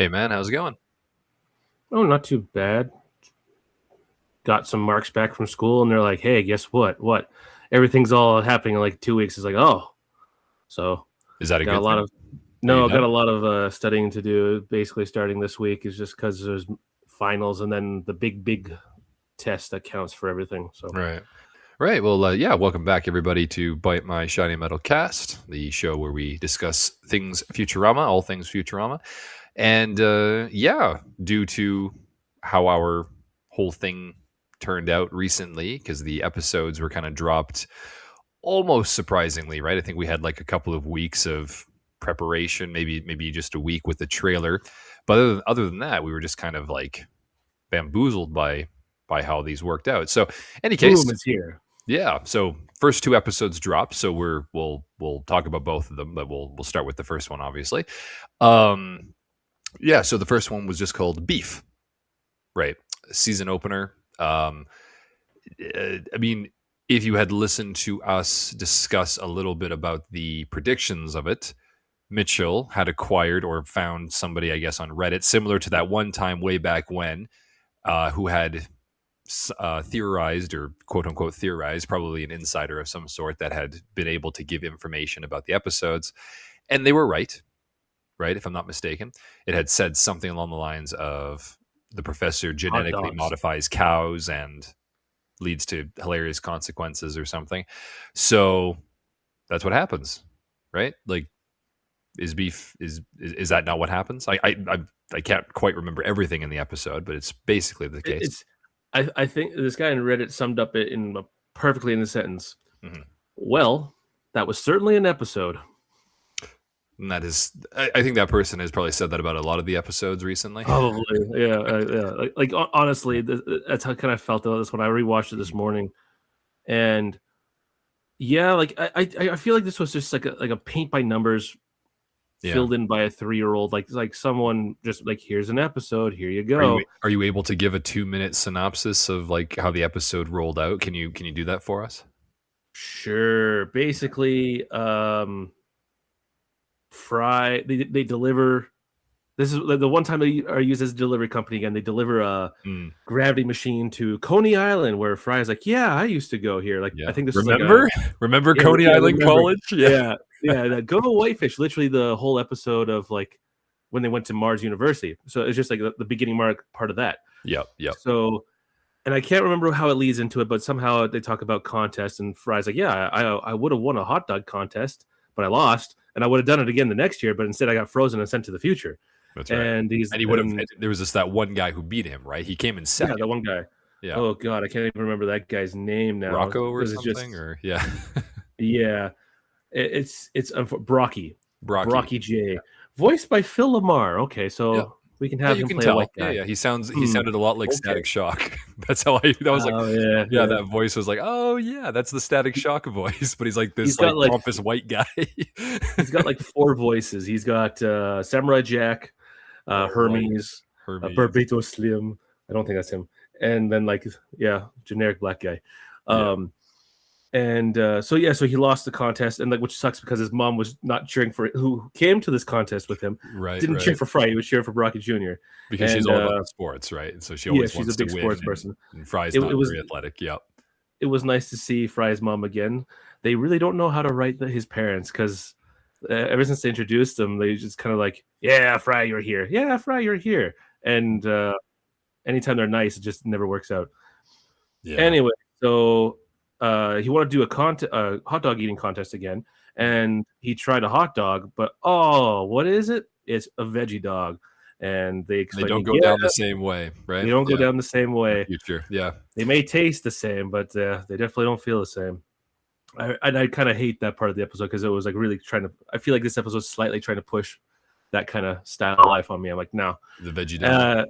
Hey man, how's it going? Oh, not too bad. Got some marks back from school, and they're like, "Hey, guess what? What? Everything's all happening in like 2 weeks." It's like, oh, so Is that a got a good lot thing? of Are you no, got done? a lot of studying to do. Basically, starting this week is just because there's finals, and then the big test that counts for everything. So, Right. Right. Well, yeah, welcome back everybody to Bite My Shiny Metal Cast, the show where we discuss things Futurama, all things Futurama. And yeah, due to how our whole thing turned out recently, because the episodes were kind of dropped almost surprisingly, right? I think we had like a couple of weeks of preparation, maybe just a week with the trailer. But other than that, we were just kind of like bamboozled by how these worked out. So, any case, boom is here. yeah. So first two episodes dropped. So we'll talk about both of them, but we'll start with the first one, obviously. Um, yeah. So the first one was just called Beef, right? Season opener. I mean, if you had listened to us discuss a little bit about the predictions of it, Mitchell had acquired or found somebody, I guess, on Reddit, similar to that one time way back when, who had theorized or quote unquote theorized, probably an insider of some sort that had been able to give information about the episodes. And they were right, right? If I'm not mistaken. It had said something along the lines of the professor Hot genetically dogs. modifies cows and leads to hilarious consequences or something. So that's what happens, right? Like, is beef is that not what happens? I can't quite remember everything in the episode, but it's basically the case. It's I think this guy in Reddit summed up it in perfectly in a sentence. Mhm. Well, that was certainly an episode. And that is, I think that person has probably said that about a lot of the episodes recently. Probably, yeah, yeah. Honestly, that's how kind of felt about this when I rewatched it this morning, and yeah, like I feel like this was just like a paint by numbers Yeah. filled in by a 3-year-old, like someone just like, here's an episode, here you Are you go. are you able to give a 2-minute synopsis of like how the episode rolled out? Can you do that for us? Sure, basically, Fry they deliver. This is the one time they are used as a delivery company again. They deliver a Mm, gravity machine to Coney Island, where Fry's like, "Yeah, I used to go here." Like, I yeah. think this is like a Remember? Remember yeah, Coney yeah, Island remember. College? Yeah. Yeah, yeah, go to Whitefish. Literally, the whole episode of like when they went to Mars University. So it's just like the beginning mark part of that. Yep, yep. So, and I can't remember how it leads into it, but somehow they talk about contests, and Fry's like, "Yeah, I would have won a hot dog contest, but I lost, and I would have done it again the next year, but instead I got frozen and sent to the future." That's right. And he's And he would have and there was just that one guy who beat him, right? He came in yeah, second. the one guy. Yeah. Oh god, I can't even remember that guy's name now Rocco or because it's something just or yeah. yeah. It's Brocky, Brocky. Brocky J, voiced by Phil Lamar. Okay, Yeah. so we can Yeah, have you him can play a tell. white Yeah, guy. yeah. He Hmm. sounded a lot like Okay. Static Shock. That's how that was like, Oh yeah, yeah, yeah. that voice was like, "Oh yeah, that's the Static Shock voice." But he's like He's this like got like pompous white guy. he's got like 4 voices. He's got Samurai Jack, Oh, right. Hermes, Hermes. Burrito Slim. I don't think that's him. And then like yeah, generic black guy. Yeah. Um, and so yeah, so he lost the contest, and like which sucks because his mom was not cheering for who came to this contest with him. Right, Didn't cheer right. for Fry. He was cheering for Brocky Jr. Because she's And all about the sports, right? And so she yeah, always she's a wants to big win sports person. and Fry's It not was very athletic. Yep. it was nice to see Fry's mom again. They really don't know how to write his parents because ever since they introduced them, they just kind of like, yeah, Fry, you're here. Yeah, Fry, you're here. And anytime they're nice, it just never works out. Yeah. Anyway, so he wanted to do a hot dog eating contest again, and he tried a hot dog, but oh, what is it? It's a veggie dog, and they They explained, don't like, go yeah, down the same way, they right? don't go Yeah. down the same In the way. future. Yeah. They may taste the same, but they definitely don't feel the same. I kind of hate that part of the episode because it was like really trying to. I feel like this episode was slightly trying to push that kind of style of life on me. I'm like, no. The veggie dog.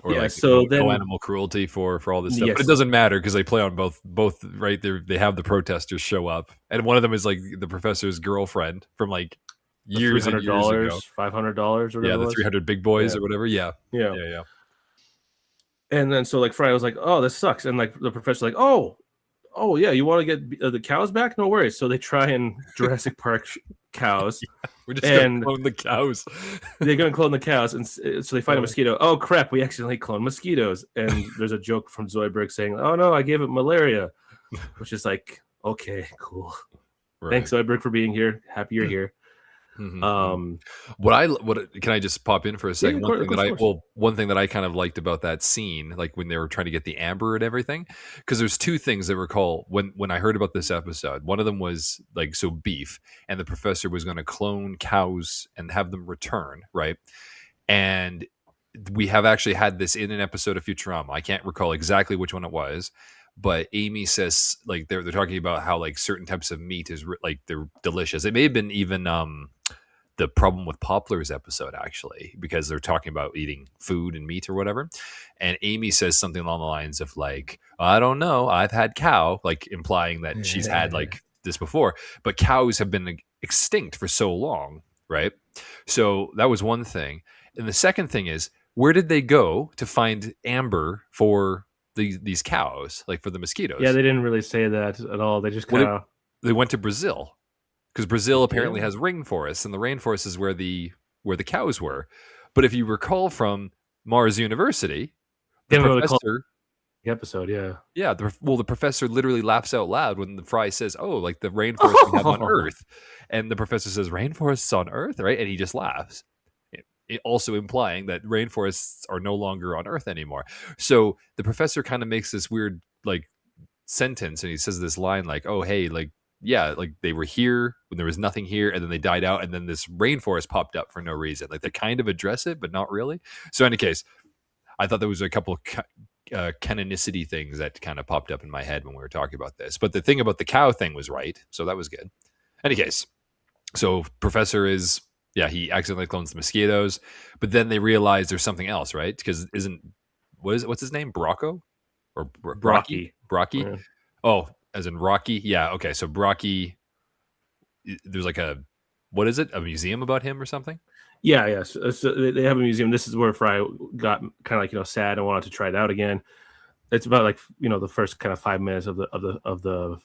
Or Yeah. like So no then, animal cruelty for all this stuff. But it yes, doesn't matter because they play on both right there. They have the protesters show up. And one of them is like the professor's girlfriend from like the three years and hundred years ago. dollars, $500, or Yeah, whatever it the was. 300 big boys Yeah, or whatever. Yeah. yeah. Yeah, yeah. And then so like Fry was like, "Oh, this sucks," and like the professor's like, "Oh, yeah, you want to get the cows back? No worries." So they try and Jurassic Park cows. We're just gonna And clone the cows. they're going to clone the cows, and so they find a mosquito. Oh crap! We accidentally cloned mosquitoes. And there's a joke from Zoidberg saying, "Oh no, I gave it malaria," which is like, okay, cool. Right. Thanks, Zoidberg, for being here. Happy you're here. What can I just pop in for a second? Yeah, One thing that I kind of liked about that scene, like when they were trying to get the amber and everything, because there's two things I recall when I heard about this episode. One of them was like, so beef, and the professor was going to clone cows and have them return, right? And we have actually had this in an episode of Futurama. I can't recall exactly which one it was, but Amy says, like, they're talking about how like certain types of meat is like they're delicious. It may have been even the problem with Poplar's episode, actually, because they're talking about eating food and meat or whatever. And Amy says something along the lines of like, I don't know, I've had cow, like implying that she's had like this before, but cows have been extinct for so long, right? So that was one thing. And the second thing is, where did they go to find amber for these cows, like for the mosquitoes? Yeah, they didn't really say that at all. They just kind of... They went to Brazil. Because Brazil apparently has rainforests, and the rainforest is where the cows were. But if you recall from Mars University, the professor, the episode, the professor literally laughs out loud when the Fry says, "Oh, like the rainforest we have on Earth," and the professor says, "Rainforests on Earth," right? And he just laughs, also implying that rainforests are no longer on Earth anymore. So the professor kind of makes this weird like sentence, and he says this line like, "Oh, hey, like." Yeah, like they were here when there was nothing here, and then they died out, and then this rainforest popped up for no reason. Like they kind of address it, but not really. So, in any case, I thought there was a couple of canonicity things that kind of popped up in my head when we were talking about this. But the thing about the cow thing was right, so that was good. Any case, so Professor is, he accidentally clones the mosquitoes, but then they realize there's something else, right? Because what's his name? Brocco or Brocky? Yeah. Oh. As in Rocky? Yeah, okay. So Brocky, there's like what is it? A museum about him or something? Yeah. So they have a museum. This is where Fry got kind of like, sad and wanted to try it out again. It's about like, the first kind of 5 minutes of the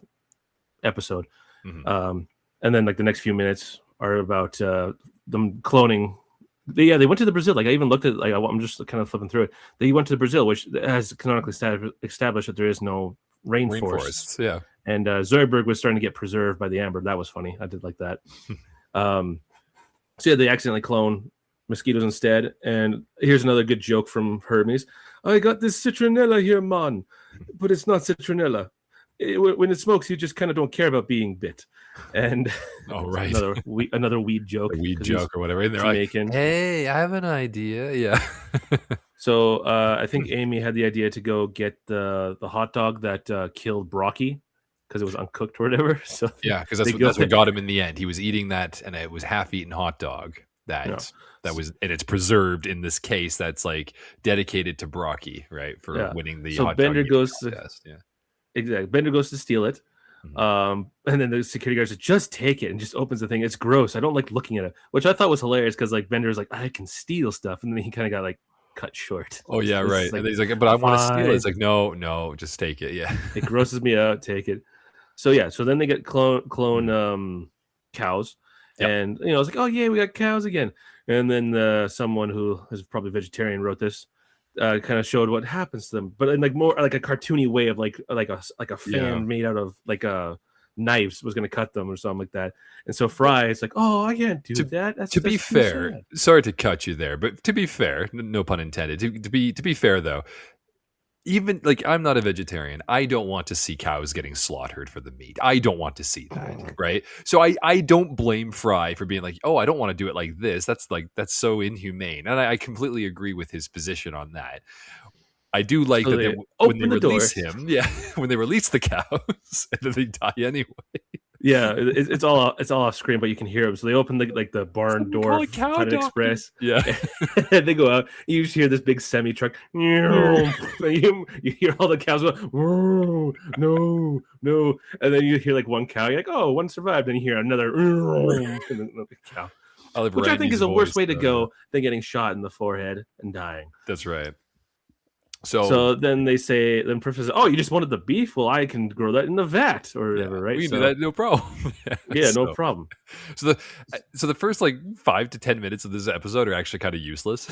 episode. Mm-hmm. And then like the next few minutes are about them cloning. They went to the Brazil. Like I even looked at, like, I'm just kind of flipping through it. They went to the Brazil, which has canonically established that there is no rainforests. Yeah. And Zoidberg was starting to get preserved by the amber. That was funny. I did like that. So they accidentally clone mosquitoes instead. And here's another good joke from Hermes. I got this citronella here, man, but it's not citronella. When it smokes, you just kind of don't care about being bit. And right, another weed joke, or whatever. And they're like, "Hey, I have an idea." Yeah. So I think Amy had the idea to go get the hot dog that killed Brocky because it was uncooked or whatever. So because that's what got him in the end. He was eating that, and it was half-eaten hot dog that was, and it's preserved in this case that's like dedicated to Brocky, right, for winning the hot Bender dog goes contest. Exactly. Bender goes to steal it. And then the security guard says, just take it, and just opens the thing. It's gross. I don't like looking at it, which I thought was hilarious because like Bender's like, I can steal stuff, and then he kind of got like cut short. Oh yeah, right. Like, and he's like, but I want to steal it. It's like, no, just take it. Yeah. It grosses me out. Take it. So then they get clone cows, and it's like, oh yeah, we got cows again. And then someone who is probably vegetarian wrote this. Kind of showed what happens to them, but in like more like a cartoony way of like a fan made out of like knives was going to cut them or something like that. And so Fry is like, oh, I can't do that. That's be fair. Sorry to cut you there, but to be fair, no pun intended. To be fair though, even like I'm not a vegetarian. I don't want to see cows getting slaughtered for the meat. I don't want to see that, right? So I don't blame Fry for being like, oh, I don't want to do it like this. That's so inhumane, and I completely agree with his position on that. I do like that when they release him, when they release the cows, and then they die anyway. Yeah, it's all off screen, but you can hear them. So they open the barn door, Planet Express. Yeah, and they go out. You just hear this big semi truck. you hear all the cows go, no, and then you hear like one cow. You're like, oh, one survived. And you hear another cow, which I think is a worse way to go than getting shot in the forehead and dying. That's right. So then they say, then Professor says, "Oh, you just wanted the beef? Well, I can grow that in the vat or whatever, right?" We can do that, no problem. No problem. So the first like 5 to 10 minutes of this episode are actually kind of useless.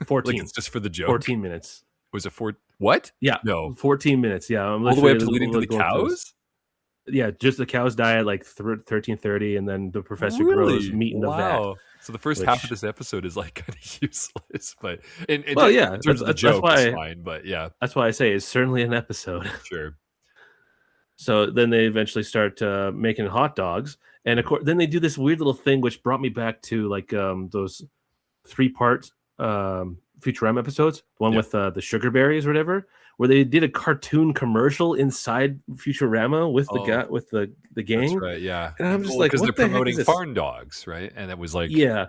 14. Like it's just for the joke. 14 minutes. Was it what? Yeah. No. 14 minutes. Yeah. All the way up to leading to the cows? Yeah, just the cows die at like 13:30, and then the professor grows meat in the vat. So the first half of this episode is like kind of useless, but in yeah, terms of the joke, it's fine. But yeah, that's why I say it's certainly an episode. Sure. So then they eventually start making hot dogs, and of course, then they do this weird little thing, which brought me back to like those 3-part Futurama episodes, the one with the sugar berries or whatever, where they did a cartoon commercial inside Futurama with the guy with the gang. That's right, yeah. And I'm just like, because what they're the promoting heck is farm dogs, right? And it was like, yeah.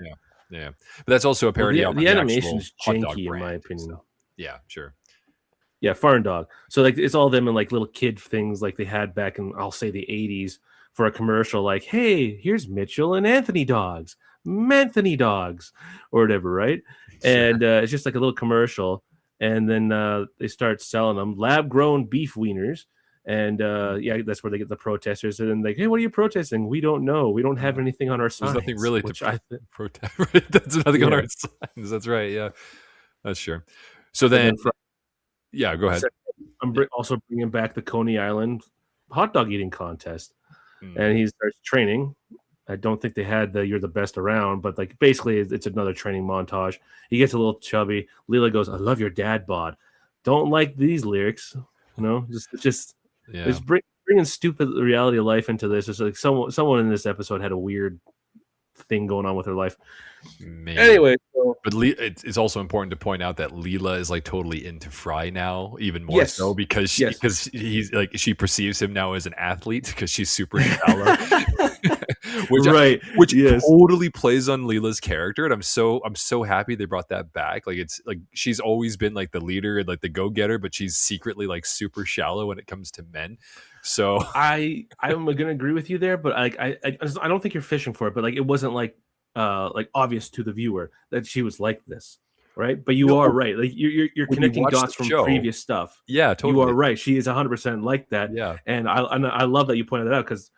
But that's also a parody the animation's janky in my opinion. So. Yeah, sure. Yeah, farm dog. So like it's all them in like little kid things like they had back in, I'll say, the 80s for a commercial, like, hey, here's Mitchell and Anthony dogs, Manthony dogs, or whatever, right? Sure. And it's just like a little commercial, and then they start selling them lab-grown beef wieners, and that's where they get the protesters, and then like, hey, what are you protesting? We don't know. We don't have anything on our signs. There's nothing really to protest. That's nothing on our signs. That's right. Yeah, that's sure. So then yeah, go ahead. I'm also bringing back the Coney Island hot dog eating contest, and he starts training. I don't think they had the "You're the best around," but like basically it's another training montage. He gets a little chubby. Leela goes, "I love your dad bod." Don't like these lyrics, just bringing stupid reality of life into this. It's like someone in this episode had a weird thing going on with her life. Maybe. Anyway, but it's also important to point out that Leela is like totally into Fry now, even more so because he's like, she perceives him now as an athlete because she's super shallow, which totally plays on Leela's character, and I'm so happy they brought that back. Like it's like she's always been like the leader and like the go-getter, but she's secretly like super shallow when it comes to men. So I'm gonna agree with you there, but like I don't think you're fishing for it, but like it wasn't like obvious to the viewer that she was like this, right? But you are right. Like you're connecting dots from previous stuff. Yeah, totally. You are right. She is 100% like that. Yeah, and I love that you pointed that out because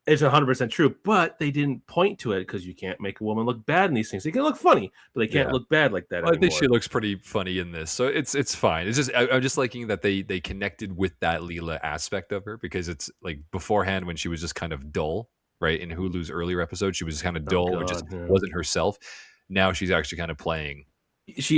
it's 100% true. But they didn't point to it because you can't make a woman look bad in these things. They can look funny, but they can't look bad like that. Well, I think she looks pretty funny in this, so it's fine. It's just I'm just liking that they connected with that Leela aspect of her, because it's like beforehand when she was just kind of dull. Right, in Hulu's earlier episode, she was kind of dull and just wasn't herself. Now she's actually kind of playing. It's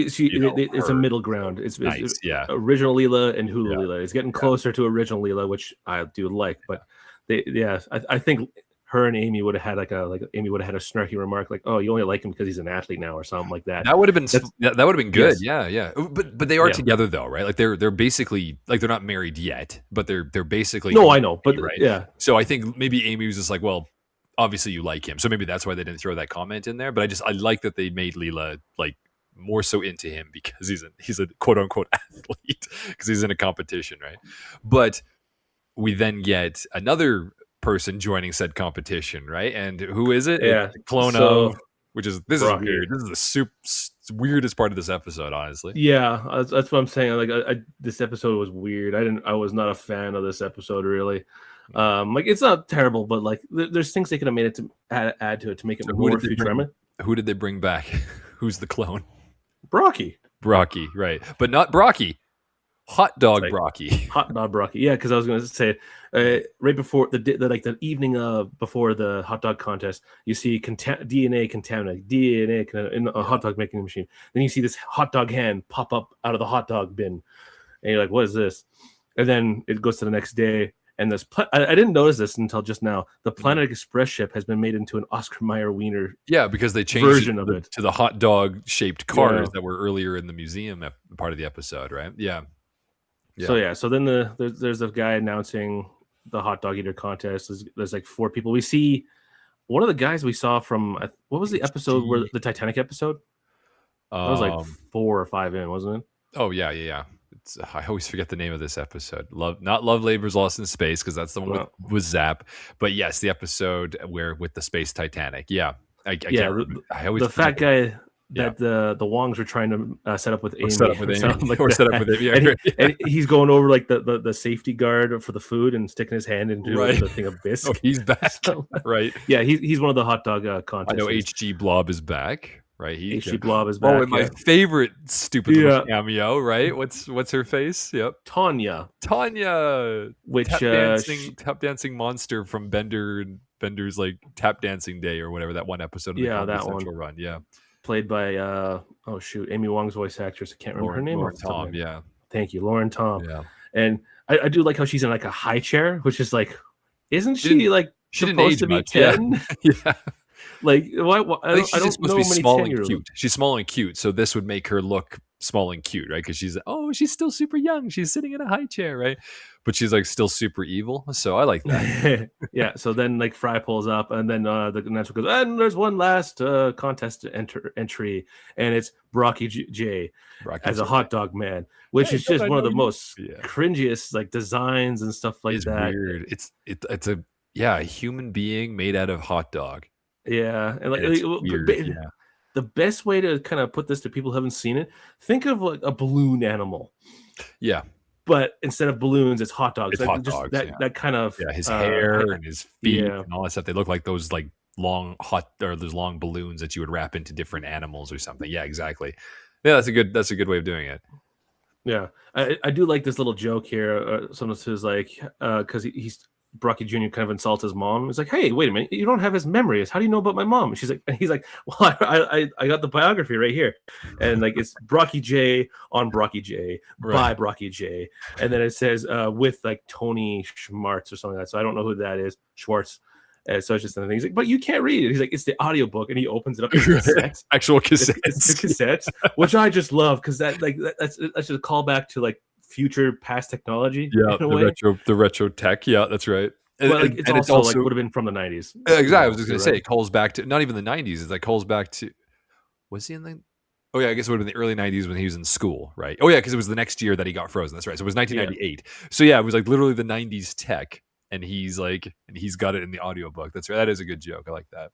a middle ground. It's nice, original Leela and Hulu Leela. It's getting closer to original Leela, which I do like. But I think her and Amy would have had Amy would have had a snarky remark like, "Oh, you only like him because he's an athlete now," or something like that. That would have been good. Yes. Yeah. But they are together though, right? Like they're basically like they're not married yet, but they're basically I know, but right. Yeah. So I think maybe Amy was just like, well, obviously you like him, so maybe that's why they didn't throw that comment in there. But I like that they made Leela like more so into him because he's a quote unquote athlete because he's in a competition, right? But we then get another person joining said competition, right? And who is it? Yeah, it's the clone of, which is this Brocky. Is weird. This is the weirdest part of this episode, honestly. Yeah, that's what I'm saying. Like this episode was weird. I was not a fan of this episode really. Like it's not terrible, but like there's things they could have made it to add to it to make it more Futurama. Who did they bring back? Who's the clone? Brocky, right? But not Brocky. Hot dog Brocky. Hot dog Brocky. Yeah, because I was going to say right before the evening before the hot dog contest, you see DNA contaminated in a hot dog making machine. Then you see this hot dog hand pop up out of the hot dog bin, and you're like, "What is this?" And then it goes to the next day. And this, I didn't notice this until just now. The Planet Express ship has been made into an Oscar Mayer wiener. Yeah, because they changed it to the hot dog shaped cars that were earlier in the museum part of the episode, right? Yeah. So then there's a guy announcing the hot dog eater contest. There's like 4 people. We see one of the guys we saw from what was the episode where the Titanic episode? That was like 4 or 5 in, wasn't it? Oh yeah. I always forget the name of this episode. Not Love Labor's Lost in Space, because that's the one with Zap. But yes, the episode with the space Titanic. Yeah, I can't remember. I always the fat guy that the Wongs were trying to set up with Amy. Set up with Amy. Like or set up with Amy. and, and he's going over like the safety guard for the food and sticking his hand into the thing of bisque. Oh, he's back. So, right. Yeah, he's one of the hot dog contestants. I know HG Blob is back. Right, HG Blob is back. Oh, and my favorite stupid little cameo, right? What's her face? Yep, Tanya, which tap dancing monster from Bender's like tap dancing day or whatever, that one episode of the Comedy Central run. Yeah, played by Amy Wong's voice actress. I can't remember her name. Lauren Tom. Yeah, thank you, Lauren Tom. Yeah, and I do like how she's in like a high chair, which is like, isn't she like she supposed to be 10? Yeah. Like, why? I don't supposed know to be many small 10-year-olds. and cute. She's small and cute, so this would make her look small and cute, right? Because she's still super young. She's sitting in a high chair, right? But she's like still super evil. So I like that. Yeah. So then like Fry pulls up, and then the announcer goes, and there's one last contest entry, and it's Brocky J as a hot dog man, which is just one of the most cringiest like designs and stuff like that. Weird. It's a human being made out of hot dog. Yeah, and like the best way to kind of put this to people who haven't seen it, think of like a balloon animal. Yeah, but instead of balloons, it's hot dogs. It's hot dogs. That kind of his hair and his feet and all that stuff. They look like those like long those long balloons that you would wrap into different animals or something. Yeah, exactly. Yeah, that's a good way of doing it. Yeah, I do like this little joke here. Someone says like because he's. Brocky Jr. kind of insults his mom. He's like, "Hey, wait a minute! You don't have his memories. How do you know about my mom?" And he's like, "Well, I got the biography right here, and like it's Brocky J on Brocky J by Brocky J, and then it says with like Tony Schmartz or something like that. So I don't know who that is, Schwartz." So it's just another thing. He's like, "But you can't read it." He's like, "It's the audiobook," and he opens it up. Cassettes, actual cassettes, it's cassettes, which I just love because that's just a callback to like future past technology. Yeah, the retro tech. Yeah, that's right. Well, it's also like would have been from the 90s. Exactly. I was just gonna say it calls back to not even the 90s. It's like calls back to was he in the Oh yeah, I guess it would have been the early 90s when he was in school, right? Oh yeah, because it was the next year that he got frozen. That's right. So it was 1998. Yeah. So yeah, it was like literally the 90s tech, and he's got it in the audiobook. That's right. That is a good joke. I like that.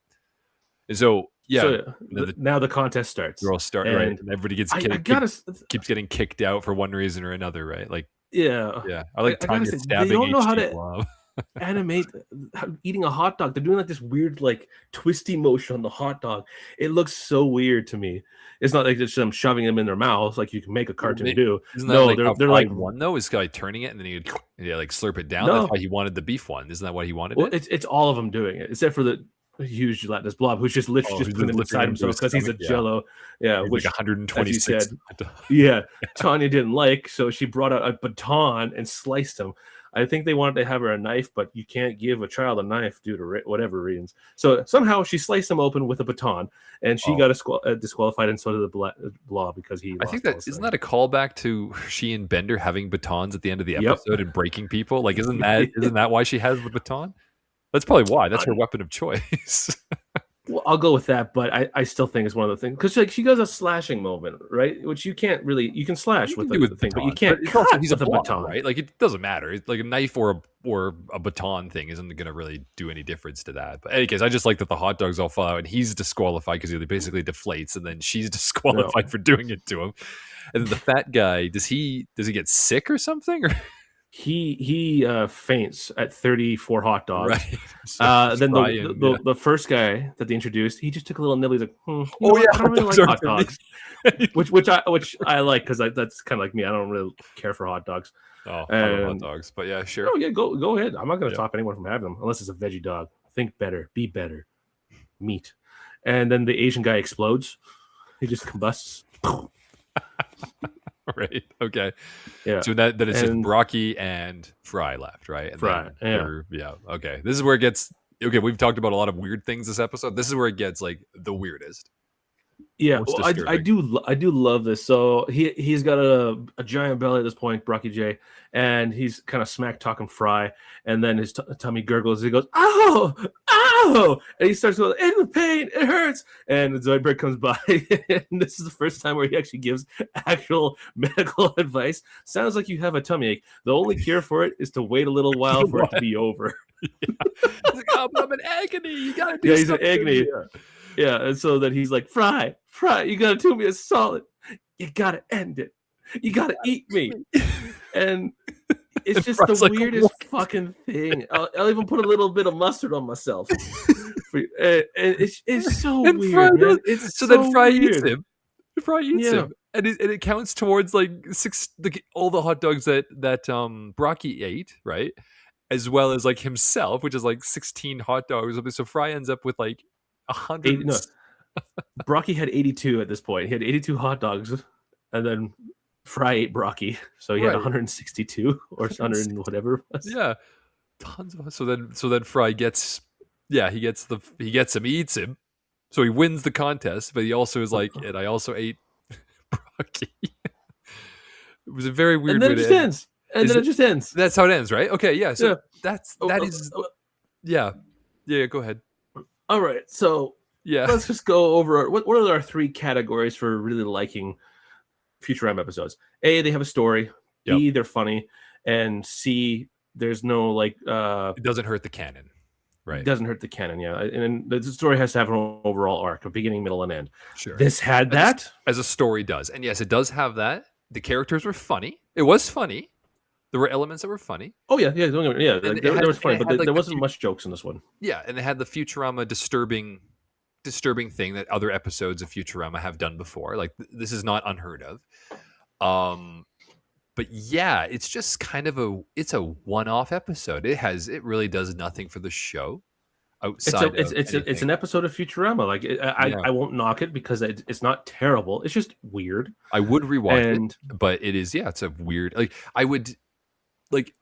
And so yeah, so now the contest starts. They're all starting right, and everybody keeps getting kicked out for one reason or another, right? Like yeah. I like Tanya stabbing. They don't know how to animate eating a hot dog. They're doing like this weird like twisty motion on the hot dog. It looks so weird to me. It's not like just them shoving them in their mouths like you can make a cartoon do. No, they're like one though. Is like turning it and then you like slurp it down. No. That's why he wanted the beef one. Isn't that what he wanted? Well, it's all of them doing it except for the huge gelatinous blob who's just literally just putting it inside himself because he's a jello. Yeah, which like 126. Yeah, Tanya didn't like, so she brought out a baton and sliced him. I think they wanted to have her a knife, but you can't give a child a knife due to whatever reasons. So somehow she sliced him open with a baton, and she got disqualified, and so did the blob because he. I think that isn't that a callback to she and Bender having batons at the end of the episode and breaking people. Like, isn't that why she has the baton? That's probably why. That's her weapon of choice. Well, I'll go with that, but I still think it's one of the things because like she does a slashing moment, right? Which you can't really you can slash with the thing, but you can't. He's a baton, right? Like it doesn't matter. It's like a knife or a baton thing isn't going to really do any difference to that. But in any case, I just like that the hot dogs all fall out and he's disqualified because he basically deflates, and then she's disqualified for doing it to him. And then the fat guy does he get sick or something? Or he faints at 34 hot dogs. Right. So then the first guy that they introduced, he just took a little nibble. He's like, I don't really like hot dogs, which I like because that's kind of like me. I don't really care for hot dogs. Oh, I love hot dogs, but yeah, sure. Oh yeah, go ahead. I'm not going to stop anyone from having them unless it's a veggie dog. Think better, be better, meat. And then the Asian guy explodes. He just combusts. Right. Okay. Yeah. So that it's just Brocky and Fry left, right? And Fry. Yeah. Okay. This is where it gets. Okay, we've talked about a lot of weird things this episode. This is where it gets like the weirdest. Yeah, well, I do love this. So he's got a giant belly at this point, Brocky J, and he's kind of smack talking Fry, and then his tummy gurgles. He goes, "Oh, oh!" and he starts going, "In the pain, it hurts." And Zoidberg comes by, and this is the first time where he actually gives actual medical advice. Sounds like you have a tummy ache. The only cure for it is to wait a little while for it to be over. He's like, "Oh, I'm in agony. You gotta do." Yeah, he's in agony. Yeah, and so then he's like, Fry, Fry, you gotta do me a solid. You gotta end it. You gotta eat me. And it's And just the Fry's like, weirdest "What?" fucking thing. I'll even put a little bit of mustard on myself. And it's so And Fry weird, does. man. It's So then so Fry eats weird. him. Fry eats Yeah. him, and it counts towards like all the hot dogs that Brocky ate, right? As well as like himself, which is like 16 hot dogs. So Fry ends up with like a hundred. No, Brocky had 82 at this point. He had 82 hot dogs, and then Fry ate Brocky, so he had Right. 162 or 100 and whatever it was. Yeah, tons of. So then Fry gets, yeah, he gets him, he eats him, so he wins the contest. But he also is like, and I also ate Brocky. It was a very And weird then way it to just end. ends. And Is then it? it just ends. That's how it ends, right? Okay, yeah. So Yeah. that is, yeah, yeah. Go ahead. All right. So Yeah, let's just go over what are our three categories for really liking Futurama episodes. A, they have a story. Yep. B, they're funny. And C, there's no like it doesn't hurt the canon, right? doesn't hurt the canon, yeah. And the story has to have an overall arc, a beginning, middle, and end. Sure. This had that. As a story does. And yes, it does have that. The characters were funny. It was funny. There were elements that were funny. Oh yeah, yeah, like, there was funny, but there wasn't the much jokes in this one. Yeah, and they had the Futurama disturbing thing that other episodes of Futurama have done before. Like this is not unheard of. But yeah, it's just kind of it's a one-off episode. It really does nothing for the show outside It's an episode of Futurama. Like I won't knock it because it's not terrible. It's just weird. I would rewatch it, but it is, yeah, it's a weird, like I would, like,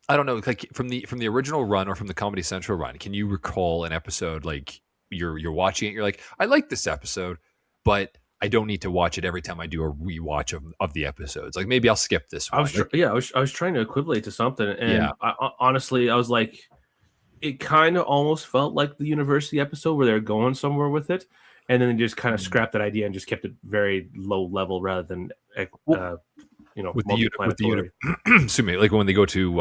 I don't know, like from the original run or from the Comedy Central run, can you recall an episode like you're watching it, you're like, I like this episode, but I don't need to watch it every time I do a rewatch of the episodes. Like maybe I'll skip this one. I was trying to equivalate to something, and honestly, I was like, it kind of almost felt like the university episode where they're going somewhere with it, and then they just kind of scrapped that idea and just kept it very low level rather than with the excuse me, like when they go to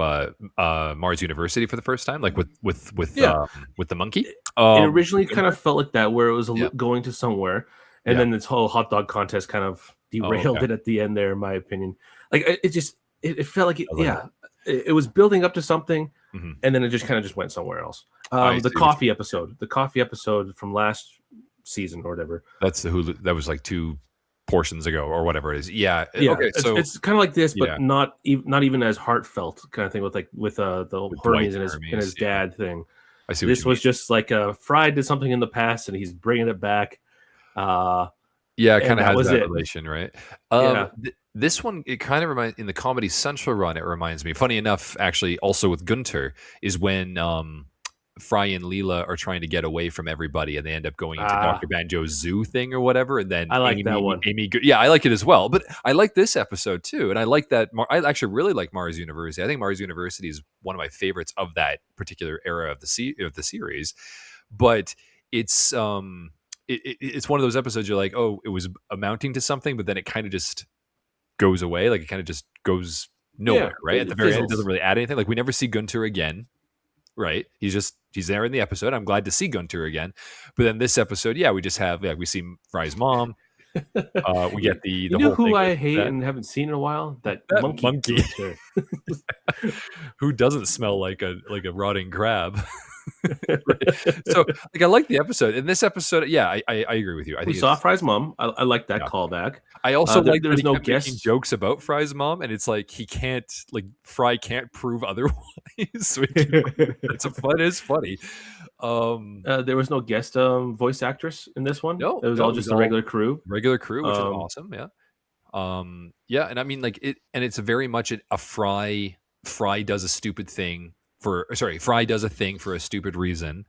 Mars University for the first time, like with the monkey. It originally kind of felt like that, where it was going to somewhere, and then this whole hot dog contest kind of derailed it at the end there, in my opinion. Like it felt like it was building up to something, and then it just kind of just went somewhere else. The coffee episode from last season or whatever. That's the Hulu. That was like 2 portions ago or whatever it is. Yeah. Okay. So it's kind of like this, but not even as heartfelt kind of thing with the Hermes and his dad thing. I see. This was just like Fry did something in the past and he's bringing it back. It kind of has that relation, right? This one, it kind of reminds, in the Comedy Central run, it reminds me, funny enough, actually, also with Gunter, is when Fry and Leela are trying to get away from everybody and they end up going into Dr. Banjo's zoo thing or whatever. And then I like that one. I like it as well. But I like this episode too. And I like that. I actually really like Mars University. I think Mars University is one of my favorites of that particular era of the series. But it's it's one of those episodes you're like, oh, it was amounting to something, but then it kind of just goes away. Like it kind of just goes nowhere, right? At the very end, it doesn't really add anything. Like we never see Gunter again, right? He's there in the episode. I'm glad to see Gunter again. But then this episode, we just have, we see Fry's mom. We get the whole who I hate and haven't seen in a while? That monkey. Who doesn't smell like a rotting crab? So like I like the episode. In this episode, I agree with you. I think we saw Fry's mom. I like that callback. I also like there's no guest jokes about Fry's mom, and it's like Fry can't prove otherwise. It's funny. There was no guest voice actress in this one. No, it was all just a regular crew. Which is awesome. Yeah. And I mean, like it, and it's very much a Fry does a stupid thing Fry does a thing for a stupid reason,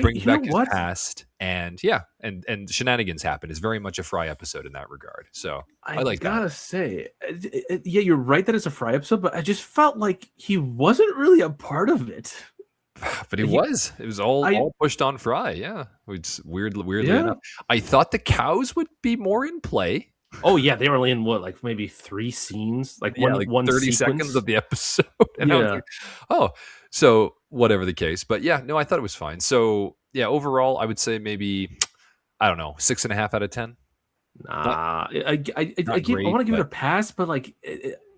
brings back his past, and shenanigans happen. It's very much a Fry episode in that regard. So I like that. I gotta say, you're right that it's a Fry episode, but I just felt like he wasn't really a part of it. But he was. It was all pushed on Fry. Yeah, it's weirdly enough. I thought the cows would be more in play. Oh yeah, they were only in what, like maybe 3 scenes, like one 30 sequence. seconds of the episode. And I was like, oh, so whatever the case. But I thought it was fine. So overall, I would say maybe, I don't know, 6.5 out of 10. Not Nah, not I great, want to give it but a pass, but like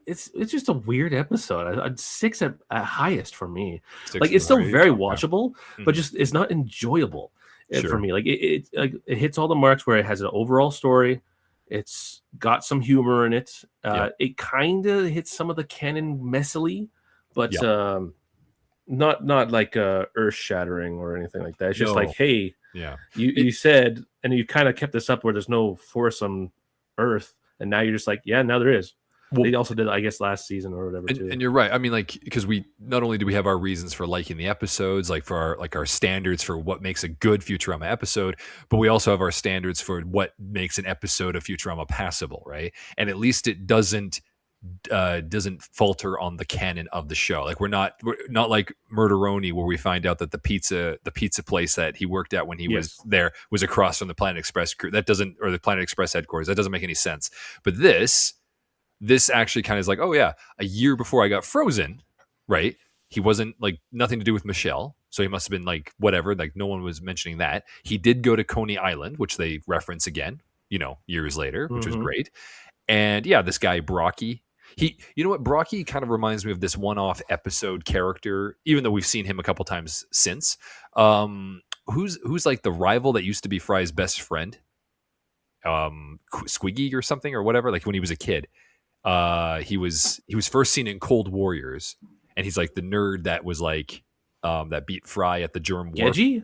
it's just a weird episode. Six at highest for me. 6 Like is it's the still highest? very Okay. watchable, but Mhm. just it's not enjoyable for Sure. me. Like it hits all the marks where it has an overall story. It's got some humor in it. Yep. It kind of hits some of the canon messily, but Yep. not like earth shattering or anything like that. It's just like, No. hey, Yeah. It you said, and you kind of kept this up where there's no force on Earth, and now you're just like, yeah, now there is. well, They also did, I guess, last season or whatever too. and you're right. I mean, like, because we not only do we have our reasons for liking the episodes, like for our standards for what makes a good Futurama episode, but we also have our standards for what makes an episode of Futurama passable, right? And at least it doesn't falter on the canon of the show. Like we're not like Murderoni, where we find out that the pizza place that he worked at when he was Yes. there was across from the Planet Express crew. That doesn't, or the Planet Express headquarters. That doesn't make any sense. But this actually kind of is like, oh yeah, a year before I got frozen, right? He wasn't like nothing to do with Michelle. So he must have been like whatever, like no one was mentioning that. He did go to Coney Island, which they reference again, years later, which was Mm-hmm. great. And yeah, this guy Brocky, you know what, Brocky kind of reminds me of this one-off episode character, even though we've seen him a couple times since. Who's like the rival that used to be Fry's best friend, Squiggy or something or whatever, like when he was a kid. He was first seen in Cold Warriors, and he's like the nerd that was like that beat Fry at the Germ Wharf. Gedgy,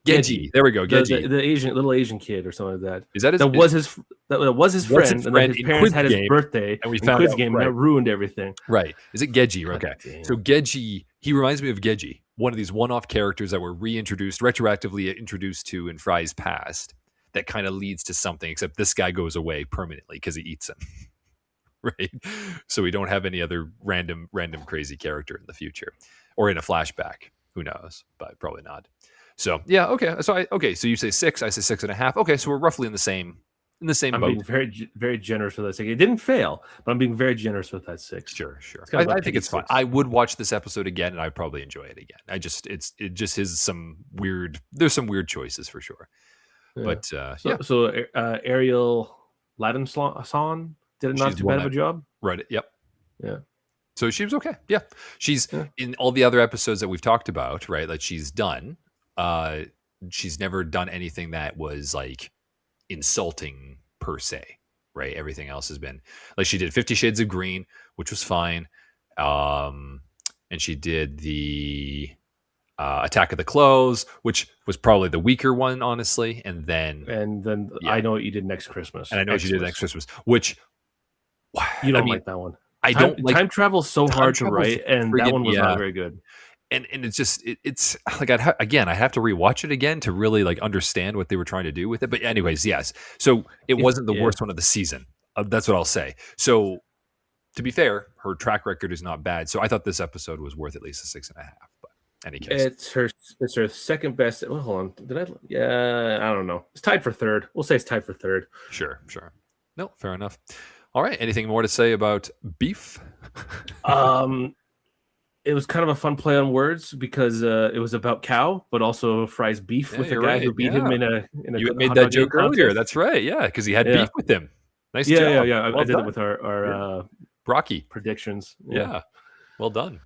Gedgy, there we go, Gedgy. the Asian little Asian kid or something like that. Is that his? That was his that was his Was his friend, and then friend his in parents Quid's had his game, birthday and we in found Quid's out, game, and right? that ruined everything. Right. Is it Gedgy? God Okay. damn. So Gedgy, he reminds me of Gedgy, one of these one-off characters that were reintroduced, retroactively introduced to in Fry's past, that kind of leads to something, except this guy goes away permanently because he eats him. Right. So we don't have any other random crazy character in the future. Or in a flashback. Who knows? But probably not. So yeah, okay. So you say 6, I say 6.5. Okay, so we're roughly in the same I'm boat. being very generous with that. It didn't fail, but I'm being very generous with that 6. Sure. It's kind of a I think piggy it's fine. 6. I would watch this episode again, and I'd probably enjoy it again. It just is some weird. There's some weird choices for sure, Yeah. but So, Ariel Ladamson did she's not too the one bad of a that job. read it. Yep. Yeah. So she was okay. Yeah, she's Yeah. in all the other episodes that we've talked about, right? Like she's done. She's never done anything that was like insulting per se, right? Everything else has been like she did 50 Shades of Green, which was fine. And she did the Attack of the Clones, which was probably the weaker one, honestly. And then I Know What You Did Next Christmas. and I know she did Next Christmas, which You I don't mean, like that one. I don't like time travel's so time hard to travel's write, and that friggin' one was yeah. not very good. And it's just it's like I have to rewatch it again to really like understand what they were trying to do with it. But anyways, yes. So it wasn't the worst one of the season. That's what I'll say. So to be fair, her track record is not bad. So I thought this episode was worth at least a 6.5. But any case, It's her second best. Well, hold on. Did I? Yeah, I don't know. It's tied for third. We'll say it's tied for third. Sure. No, fair enough. All right. Anything more to say about beef? It was kind of a fun play on words because it was about cow, but also Fry's beef with a guy who beat him in a. You made hot that dog joke eating earlier. contest. That's right. Yeah, because he had beef with him. Nice Yeah, job. yeah. Well I did done. it with our Brocky predictions. Yeah. Well done.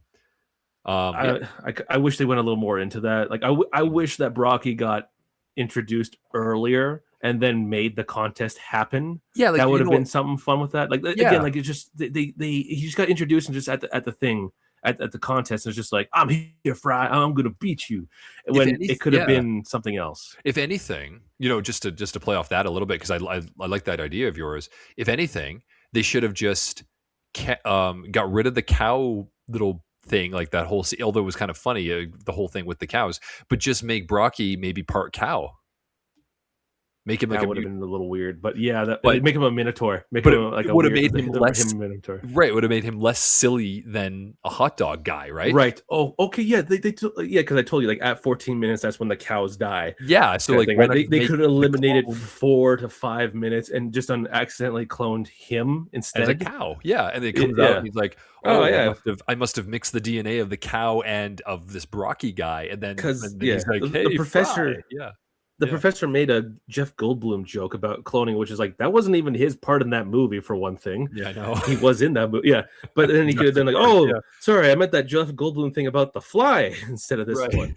I wish they went a little more into that. Like I wish that Brocky got introduced earlier and then made the contest happen. Yeah, like, that would have been something fun with that. Like again, like it's just he just got introduced and just at the thing at the contest. And it's just like, I'm here, Fry. I'm gonna beat you. When it could have been something else. If anything, just to play off that a little bit, because I like that idea of yours. If anything, they should have just got rid of the cow little thing, like that whole although it was kind of funny, the whole thing with the cows, but just make Brocky maybe part cow. Make him like that would have been a little weird, but yeah, but, make him a minotaur. Make but him like it a would have weird, made him less minotaur. Right, would have made him less silly than a hot dog guy, right? Right. Oh, okay. Yeah, because I told you like at 14 minutes, that's when the cows die. Yeah, so like right? they could have eliminated 4 to 5 minutes and just accidentally cloned him instead as a cow. Yeah, and it comes out and he's like, "Oh yeah, I must have mixed the DNA of the cow and of this Brocky guy," and then because he's like, "Hey, the professor." Fry. Yeah. the Yeah. professor made a Jeff Goldblum joke about cloning, which is like that wasn't even his part in that movie for one thing. Yeah, I know. He was in that movie, yeah. But then he could have Just done like, part, oh, yeah. sorry, I meant that Jeff Goldblum thing about the fly instead of this Right. one.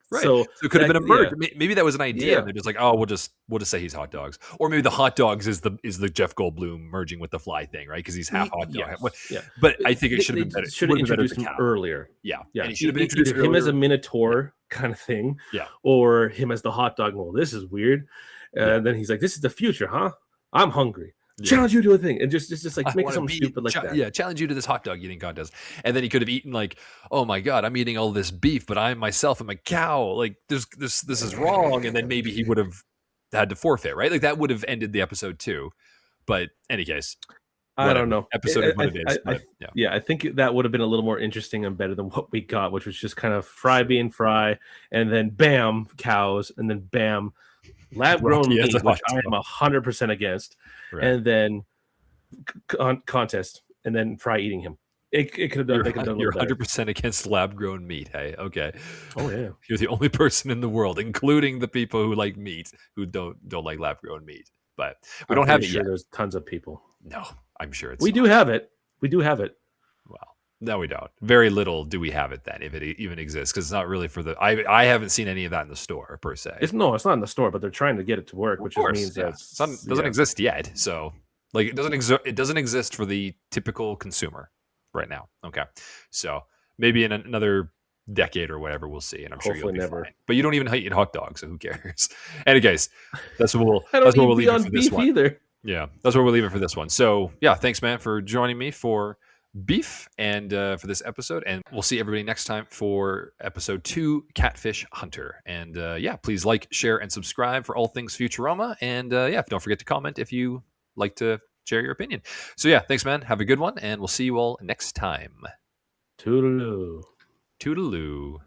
Right. So So it could have that, been a yeah, merge. Maybe that was an idea, yeah, and they're just like, "Oh, we'll just say he's hot dogs," or maybe the hot dogs is the Jeff Goldblum merging with the fly thing, right? Because he's half hot dog. yes, yeah. But I think it should They have been better. It should have would have been better as introduced a him cow. earlier. Yeah, Yeah, and he should have been introduced either him as a earlier. minotaur kind of thing, Yeah, or him as the hot dog. Well, this is weird. yeah, And then he's like, "This is the future, huh? I'm hungry. yeah. Challenge you to a thing," and just like I making want to something stupid like that. yeah, challenge you to this hot dog eating contest. And then he could have eaten like, oh my god, I'm eating all this beef, but I myself am a cow. Like this is wrong. And then maybe he would have had to forfeit, right? Like that would have ended the episode too. But any case, I don't whatever. know. Episode is what it is. But yeah. Yeah, I think that would have been a little more interesting and better than what we got, which was just kind of Fry being Fry, and then bam, cows, and then bam, lab grown Rocky as meat, a which hot I am 100% against, Right. and then contest, and then Fry eating him. It could have done. They could have done a You're little better. 100% against lab grown meat. Hey, okay. Oh yeah. You're the only person in the world, including the people who like meat, who don't like lab grown meat. But we don't have it Sure yet. there's tons of people. No, I'm sure it's We do have it. We do have it. well. No, we don't. Very little do we have it then, if it even exists, because it's not really for the. I haven't seen any of that in the store per se. It's not in the store, but they're trying to get it to work, which just means that it doesn't exist yet. So, like, it doesn't exist for the typical consumer right now. Okay, so maybe in another decade or whatever, we'll see, and I'm sure you'll Hopefully be never. fine. But you don't even eat hot dogs, so who cares? Any case, that's what we'll I don't that's what eat we'll leave it Beyond for this Beef one. either. Yeah, that's where we'll leave it for this one. So yeah, thanks, man, for joining me for beef and for this episode, and we'll see everybody next time for episode 2, Catfish Hunter. And yeah, please like, share, and subscribe for all things Futurama. And yeah, don't forget to comment if you like to share your opinion. So yeah, thanks, man. Have a good one, and we'll see you all next time. Toodaloo. Toodaloo.